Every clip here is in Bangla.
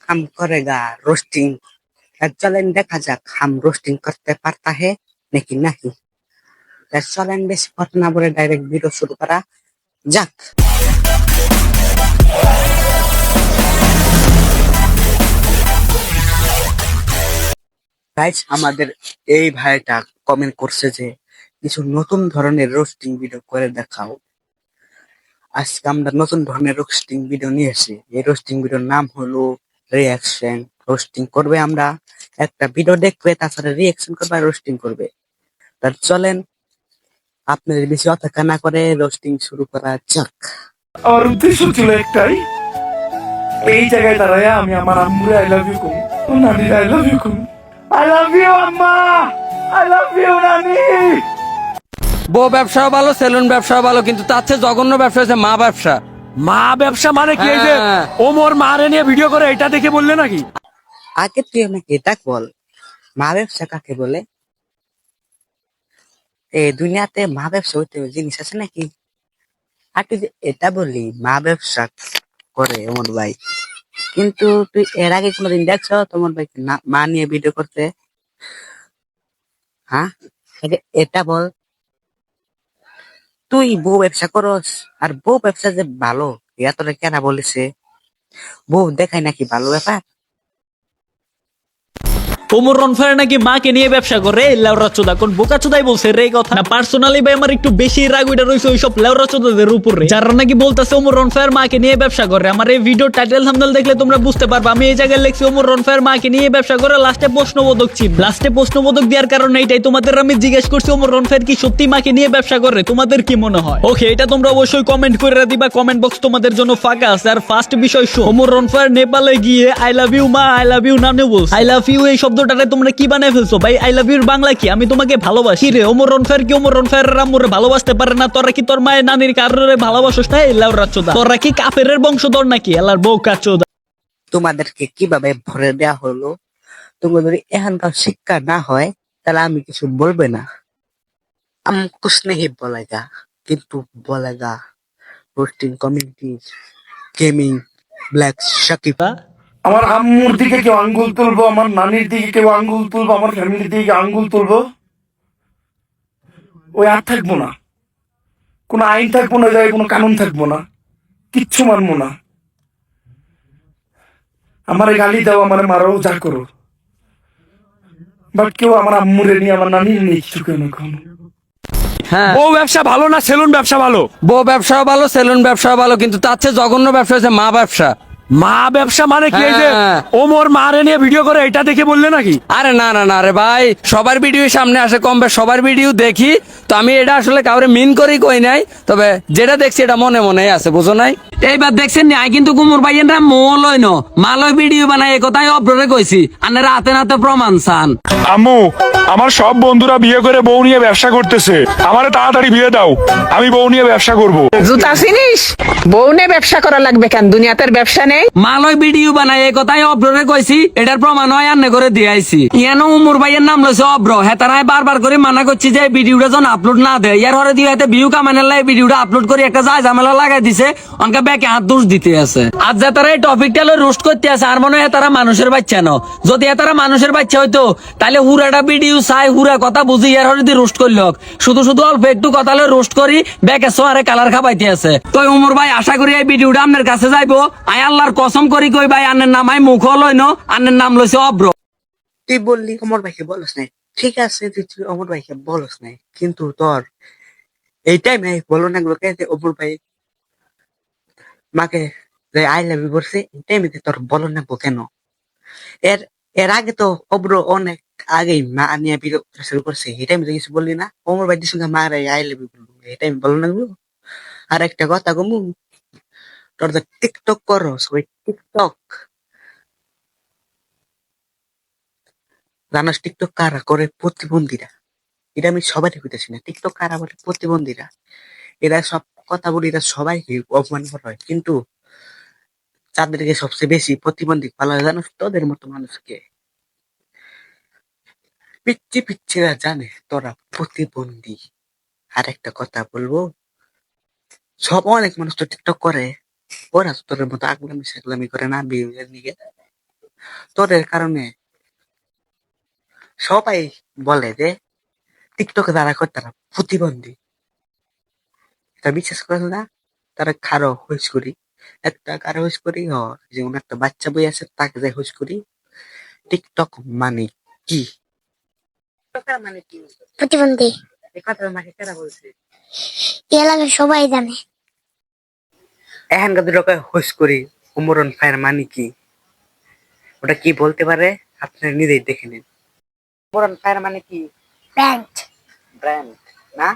हम करेगा रोस्टिंग। चलें देखा जाक हम रोस्टिंग करते पारता है নাকি নাহি। চলেন বেশি কথা না বলে ডাইরেক্ট ভিডিও শুরু করা যাক। গাইস আমাদের এই ভাইটা কমেন্ট করছে যে কিছু নতুন ধরনের রোস্টিং ভিডিও করে দেখাও। আজকে আমরা নতুন ধরনের রোস্টিং ভিডিও নিয়ে এসেছি। এই রোস্টিং ভিডিওর নাম হলো রিয়াকশন। রোস্টিং করবে আমরা, একটা ভিডিও দেখবে তাছাড়া রিয়াকশন করবে আর রোস্টিং করবে। তার চলেন আপনাদের বেশি অপেক্ষা না করে রোস্টিং শুরু করা যাক। আমার উদ্দেশ্য ছিল একটাই, এই জায়গায় দাঁড়ায় আমি আমার আম্মুরে আই লাভ ইউ কম, ও নানি আই লাভ ইউ কম। আই লাভ ইউ আম্মা, আই লাভ ইউ নানি। বউ ব্যবসাও ভালো, সেলুন ব্যবসাও ভালো, কিন্তু তার চেয়ে জঘন্য ব্যবসা হচ্ছে মা ব্যবসা। মা ব্যবসা মানে কি? এই যে হ্যাঁ। ওমর মারে নিয়ে ভিডিও করে এটা দেখে বললে নাকি? আগে তুই আমাকে এটা বল, মা ব্যবসা কাকে বলে? এই দুনিয়াতে মা ব্যবসা হইতে জিনিস আছে নাকি? আর তুই যে এটা বললি মা ব্যবসা করে ওমর ভাই, কিন্তু তুই এর আগে কোনোদিন দেখছো তোমার ভাইকে মা নিয়ে ভিডিও করতে? হ্যাঁ, আগে এটা বল। তুই বউ ব্যবসা করস, আর বউ ব্যবসা যে ভালো ইয়া তোরা কেনা বলেছে? বউ দেখায় নাকি ভালো ব্যাপার? ওমর রনফার নাকি মাকে নিয়ে ব্যবসা করে। লেওরা চোদা কোন বোকা চোদাই বলছে রে কথা না? পার্সোনালি ভাই আমার একটু বেশি রাগ ওইটা রয়েছে ওইসব লেওরা চোদাদের উপরে, যারা নাকি বলতেছে ওমর রনফার মাকে নিয়ে ব্যবসা করে। আমার এই ভিডিও টাইটেল থাম্বনেল দেখলে তোমরা বুঝতে পারবে আমি এই জায়গায় লিখছি ওমর রনফার মাকে নিয়ে ব্যবসা করে, লাস্টে প্রশ্নবোধক চিহ্ন। লাস্টে প্রশ্নবোধক দেওয়ার কারণে এইটাই, তোমাদের আমি জিজ্ঞেস করছি ওমর রনফার কি সত্যি মাকে নিয়ে ব্যবসা করে? তোমাদের কি মনে হয়? ওকে, এটা তোমরা অবশ্যই কমেন্ট করে দিবা, কমেন্ট বক্স তোমাদের জন্য ফাঁকা আছে। আর ফার্স্ট বিষয় শো, ওমর রনফার নেপালে গিয়ে আই লাভ ইউ মা, আই লাভ ইউ নানু বলছে। আই লাভ ইউ এই শব্দটারে তোমরা কি বানায় ফেলছো ভাই? আই লাভ ইউর বাংলা কি? আমি তোমাকে ভালোবাসি রে। ওমর রনফার কি ওমর রনফার আম্মুরে ভালোবাসতে পারে না? তোরা কি তোর মায়ের নানির কারণে ভালোবাসোস না? এলাও রাচোদা, তোরা কি কাফের বংশধর নাকি? এলার বউ কাচোদা। তোমাদেরকে কিভাবে ভরে দেয়া হলো? তোমাদের যদি এখানকার শিক্ষা না হয় তাহলে আমি কিছু বলবে না। हम कुछ नहीं बोलेगा, কিন্তু বলেগা roasting community gaming black Shakib. আমার আম্মুর দিকে কেউ আঙ্গুল তুলবো, আমার নানির দিকে কেউ আঙ্গুল তুলবো, আমার ফ্যামিলির দিকে আঙ্গুল তুলবো, ওই আর থাকবো না। কোনো আইন থাকবো না, জায়গায় কোনো কানুন থাকবো না, কিচ্ছু মানবো না। আমার গালি দাও, আমার মারো, যা করো, বাট কেউ আমার আম্মুরে নিয়ে আমার নানির নিয়ে কিছু কেন কোনো। হ্যাঁ, ও ব্যবসা ভালো না সেলুন ব্যবসা ভালো? বউ ব্যবসাও ভালো, সেলুন ব্যবসাও ভালো, কিন্তু তার চেয়ে জঘন্য ব্যবসা হচ্ছে মা ব্যবসা। মা ব্যবসা মানে কি? এই যে হ্যাঁ। ওমর মারে নিয়ে ভিডিও করে এটা দেখে বললে নাকি? আরে না না না রে ভাই, সবার ভিডিও সামনে আসে, কম বেশ সবার ভিডিও দেখি তো। আমি এটা আসলে কাউরে মিন করি কই নাই, তবে যেটা দেখছি এটা মনে মনে আছে, বুঝো নাই? এইবার দেখছেন নি আই কিন্তু কুমুর ভাইয়েনরা মোলই ন মালয় ভিডিও বানায়, এই কথাই অব্ররে কইছি। আনে রাতে নাতে প্রমাণ চান। আম্মু, আমার সব বন্ধুরা বিয়ে করে বউ নিয়ে ব্যবসা করতেছে, আমারে তাড়াতাড়ি বিয়ে দাও, আমি বউ নিয়ে ব্যবসা করব। জুতা চিনিস? বউ নিয়ে ব্যবসা করা লাগবে কেন? দুনিয়াতে ব্যবসা নেই? মালয় ভিডিও বানায়, এই কথাই অব্ররে কইছি। এটার প্রমাণ হয় আন্নে করে দিয়েছি। ইয়ানো উমর ভাইয়ের নাম লইছে অব্র, হেতারায় বারবার করে মানা করছি যে ভিডিওটা যেন আপলোড না দেয়। ইয়ার হরে দিয়ে ভিউ কামানের লাই ভিডিওটা আপলোড করে একটা যায় ঝামেলা লাগাই দিছে, অনকা ব্যাকে হাত দোষ দিতে আছে। আজ যে তারা এই টপিকটা লই রোস্ট করতে আছে, আর মনে হয় তারা মানুষের বাচ্চা ন। যদি তারা মানুষের বাচ্চা হইতো তাহলে হুরাটা ভিডিও চাই, হুরা কথা বুঝি ইয়ার হরে দিয়ে রোস্ট করল। শুধু শুধু অল্প একটু কথা লই রোস্ট করি ব্যাকে সোয়ারে কালার খাবাইতে আছে। তো উমর ভাই আশা করি এই ভিডিওটা আপনার কাছে যাইবো। আয় আল্লাহর কসম করি কই ভাই, আন্নের নাম আই মুখ লই ন, আন্নের নাম লইছে অব্র। তুই বললি অমর ভাইকে বলস নাই, ঠিক আছে তুই অমর ভাইকে বলস নাই, কিন্তু তোর এই টাইমে বলো না গুলোকে যে অমর ভাই মাকে যে আই লাভ ইউ বলছে, এই টাইমে তোর বলো না কেন? এর এর আগে তো অব্র অনেক আগেই মা নিয়ে ভিডিও শুরু করছে, এই টাইমে তো কিছু বললি না। অমর ভাইদের সঙ্গে মা রে আই লাভ ইউ বলবো, এই টাইমে বলো না গুলো। আর একটা কথা কমু, তোর তো টিকটক করস, ওই টিকটক জানাস টিকটক কারা করে? প্রতিবন্ধীরা। এটা আমি সবাই কইতেছি না, টিকটক কারা বলে? প্রতিবন্ধীরা। এরা সব কথা বলি, এরা সবাইকে অপমান করা হয়, কিন্তু যাদেরকে সবচেয়ে বেশি প্রতিবন্ধী বলা হয় জানো? তোদের মতো মানুষকে। পিচ্ছি পিচ্ছিরা জানে তোরা প্রতিবন্ধী। আর একটা কথা বলবো, সব অনেক মানুষ তো টিকটক করে, ওরা তো তোদের মতো আগলামি সাগলামি করে না বিয়ের নিয়ে। তোদের কারণে সবাই বলে যে টিকটকে যারা করে তারা প্রতিবন্ধী। এটা বিশ্বাস করে না? তারা কারো হুইস করি, একটা কারো হুইস করি, যেমন একটা বাচ্চা বই আছে তাকে যাই হুইস করি। টিকটক মানে কি? টিকটকার মানে কি? প্রতিবন্ধী। এই কথা আমাকে কেরা বলছে? এই এলাকার সবাই জানে। এখানকার দুটোকে হুইস করি উমরন ফায়ার মানে কি? ওটা কি বলতে পারে? আপনারা নিজেই দেখে নিন। উমরন ফায়ার মানে কি? ব্র্যান্ড। ব্র্যান্ড না?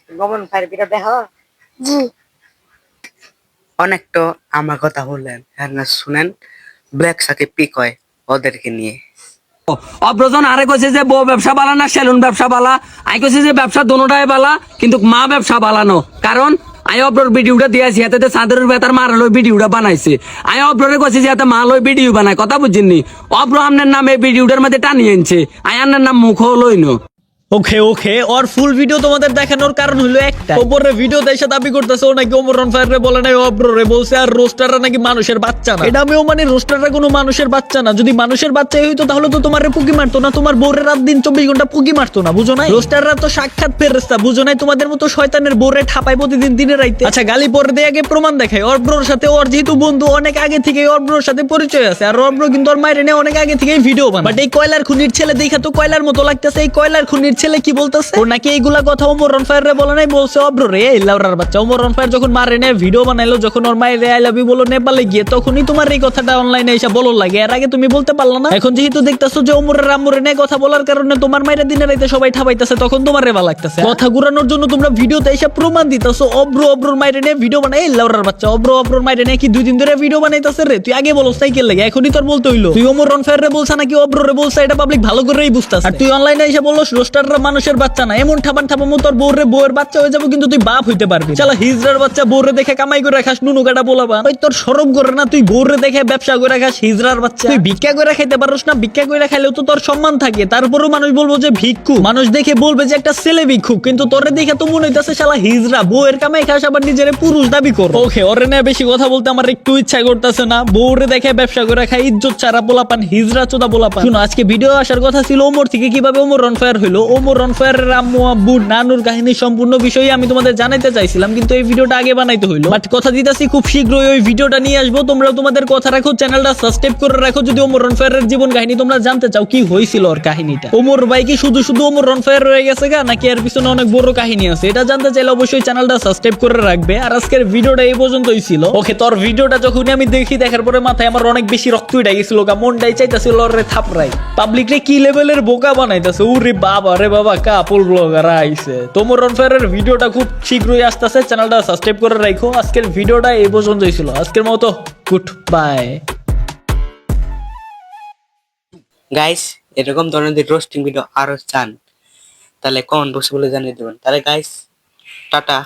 উমরন ফায়ার বিটা দেখো। জি। অনেক তো আমার কথা বললেন, হ্যাঁ না শুনেন, ব্ল্যাক সাকে পিক হয় ওদেরকে নিয়ে। অব্রজন আরে কইছে যে বউ ব্যবসা বালা না সেলুন ব্যবসা বালা, আই কইছে যে ব্যবসা দোনোটাই বালা, কিন্তু মা ব্যবসা বালানো। কারণ আই অব্রর ভিডিওটা দিয়েছি, হাতে চাঁদের বেতার মারা লই ভিডিওটা বানাইছে। আই অব্ররে কইছে যে হাতে মা লই ভিডিও বানায়, কথা বুঝছেননি? অব্র আমনের নামে ভিডিওটার মধ্যে টানিয়ে আনছে, আই আন্নের নাম মুখও লইনো। ওকে ওকে, ওর ফুল ভিডিও তোমাদের দেখানোর কারণ হলো একটা, ওপরে ভিডিও দেশে দাবি করতেছে ও নাকি ওমর ফায়ার রে বলে নাই, অব্ররে বলছে, আর রোস্টাররা নাকি মানুষের বাচ্চা না। এটা আমিও মানে রোস্টাররা কোনো মানুষের বাচ্চা না। যদি মানুষের বাচ্চাই হইতো তাহলে তো তোমার পুকি মারতো না, তোমার বউরে রাত দিন 24 ঘন্টা পুকি মারতো না, বুঝো নাই? রোস্টাররা তো সাক্ষাৎ ফেরেশতা, বুঝো নাই? তোমাদের মতো শয়তানের বউরে ঠাপায় প্রতিদিন দিনে রাইতে। আচ্ছা গালি পরে দিয়ে আগে প্রমাণ দেখায়। অব্রোর সাথে ওর যেহেতু বন্ধু, অনেক আগে থেকে অব্রোর সাথে পরিচয় আছে, আর অব্রো কিন্তু ওর মায়ের এনে অনেক আগে থেকে ভিডিও বানায়। বাট এই কয়লার খুনির ছেলে দেখা তো কয়লার মতো লাগতেছে। এই কয়লার খুনির ছেলে কি বলতেছে, ও নাকি এইগুলা কথা ওমর ফায়ার রে বলে নাই, বলছে অব্রো রে এই লাউরার বাচ্চা। ওমর ফায়ার যখন মারে নে ভিডিও বানাইলো, যখন ওর মায়ের আই লাভ ইউ বলো নেপালে গিয়ে, তখনই তোমার এই কথাটা অনলাইনে এসে বলো লাগে। এর আগে তুমি বলতে পারলা না? এখন যেহেতু দেখতেছো যে ওমরের আম্মুরে নে কথা বলার কারণে তোমার মায়ের দিনে রাইতে সবাই ঠাবাইতেছে, তখন তোমার রেবা লাগতেছে। কথা ঘুরানোর জন্য তোমরা ভিডিওতে এসে প্রমাণ দিতেছো অব্রোর মায়ের নে ভিডিও বানাই, এই লাউরার বাচ্চা। অব্রোর মায়ের নে কি 2 দিন ধরে ভিডিও বানাইতেছে রে? তুই আগে বলছ সাইকেল লাগে, এখনই তোর বলতে হইলো। তুই ওমর ফায়ার রে বলছ নাকি অব্রোরে বলছ, এটা পাবলিক ভালো করেই বুঝতাছে। আর তুই অনলাইনে এসে বলছ রোস্টাররা মানুষের বাচ্চা না। এমন ঠাবান ঠাবামো তোর বউরে বউয়ের বাচ্চা হয়ে যাবো, কিন্তু তুই বাপ হইতে পারবি। চালা হিজড়ার বাচ্চা, বউরে দেখে কামাই করে খাস, নুনু কাটা বলাবা। ওই তোর শরম করে না? তুই বউরে দেখে ব্যবসা করে খাস, হিজড়ার বাচ্চা। তুই ভিক্ষা করে খাইতে পারোস না? ভিক্ষা করে খাইলেও তো তোর সম্মান থাকে। তারপরেও মানুষ বলবো যে ভিক্ষু, মানুষ দেখে বলবে যে একটা ছেলে ভিক্ষু, কিন্তু তোরে দেখে তো মনে হইতাছে শালা হিজড়া, বউয়ের কামাই খাস, আবার নিজের পুরুষ দাবি কর। ওকে, ওরে না বেশি কথা বলতে আমার একটু ইচ্ছা করতেছে না। বউরে দেখে ব্যবসা করে খাই, ইজ্জত ছাড়া পোলাপান, হিজড়া চোদা পোলাপান। শুনো, আজকে ভিডিও আসার কথা ছিল ওমর থেকে কিভাবে ওমর ফায়ার হইলো, ওমর ফায়ারের আম্মু আব্বু নানুর কাহিনী সম্পূর্ণ বিষয়ে আমি তোমাদের জানাইতে চাইছিলাম, কিন্তু এই ভিডিওটা আগে বানাইতে হইলো। বাট কথা দিতেছি খুব শীঘ্রই ওই ভিডিওটা নিয়ে আসবো। তোমরাও তোমাদের কথা রাখো, চ্যানেলটা সাবস্ক্রাইব করে রাখো যদি ওমর ফায়ারের জীবন কাহিনী তোমরা জানতে চাও, কি হয়েছিল ওর কাহিনীটা। ওমর ভাই কি শুধু শুধু ওমর ফায়ার রয়ে গেছে গা, নাকি এর পিছনে অনেক বড় কাহিনী আছে? এটা জানতে চাইলে অবশ্যই চ্যানেলটা সাবস্ক্রাইব করে রাখবে। আর আজকের ভিডিওটা এই পর্যন্তই ছিল। ওকে, তোর ভিডিওটা যখনই আমি দেখি, দেখার পরে মাথায় আমার অনেক বেশি রক্ত উঠে গেছিল গা, মনটাই চাইতাছিল ওরে থাপড়াই। পাবলিকরে কি লেভেলের বোকা বানাইতাছে, ওরে বাবা রে বাবা, কাপল ব্লগার আইছে। তোমর ফায়ারের ভিডিওটা খুব শীঘ্রই আসতেছে, চ্যানেলটা সাবস্ক্রাইব করে রাখো। আজকের ভিডিওটা এই পর্যন্তই ছিল। আজকের মতো গুড বাই। গাইস, এরকম ধরনের রোস্টিং ভিডিও আরো চান তাহলে কমেন্ট বক্সে বলে জানিয়ে দেবেন। তাহলে গাইস, টাটা।